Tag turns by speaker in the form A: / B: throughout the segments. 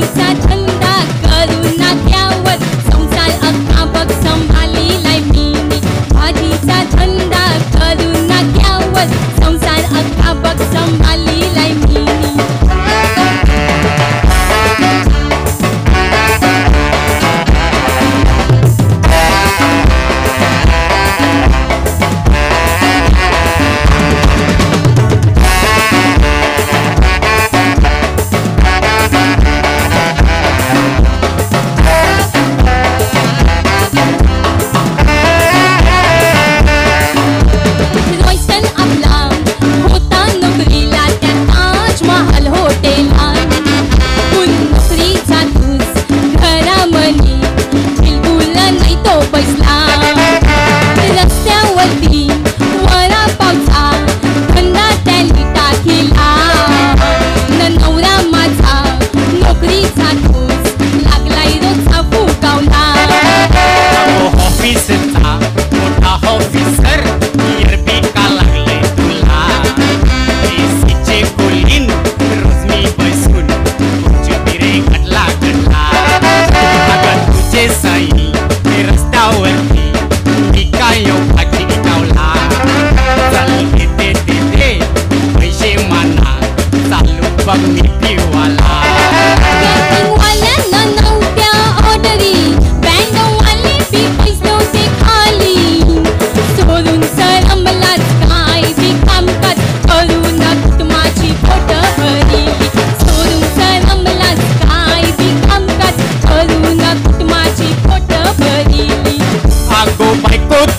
A: भाजीचा धंदा करू नाक्यावर संसार अख्खा बघ संभाळीलाय मीनी भाजीचा धंदा करू नाक्यावर संसार अख्खा बघ संभाळीलाय मीनी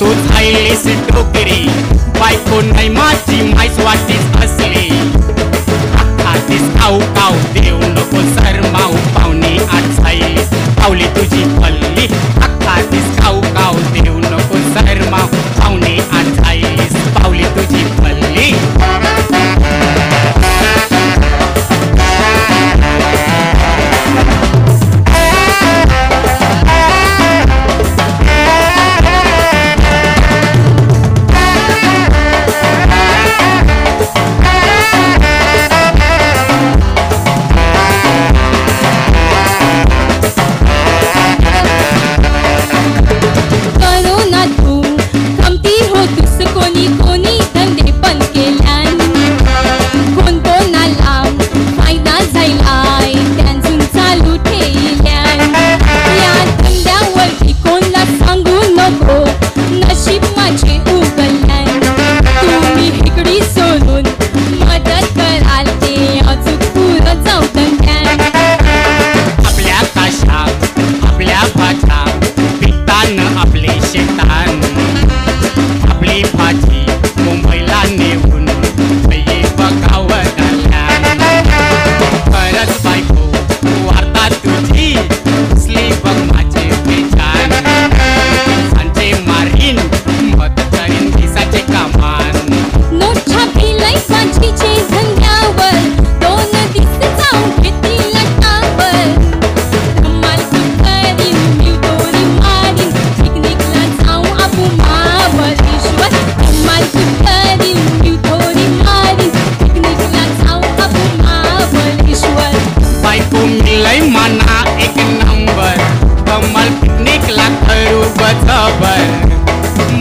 B: तू झालीस डोकरी बायको नाही माझी माईस वाटीस असली आधीच खाऊ खाऊ देऊ नको सरमाऊ पाहुणे आज झालीस पावली तुझी पल्ली आधीच खाऊ खाऊ देऊ नको सरमाऊ पाहुणे आज झालीस पावली तुझी पल्ली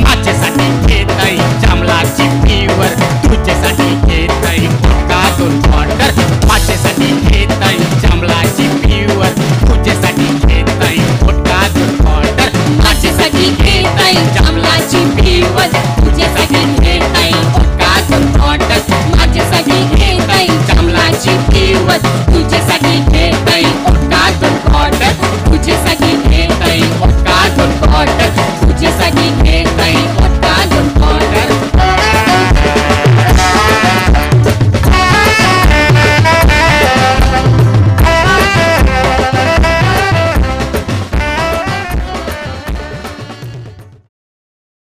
B: माझ्यासाठी घेतय जांभळाची पिवर तुझ्यासाठी घेतय का दोन ऑर्डर माझ्यासाठी घेतय जांभळाची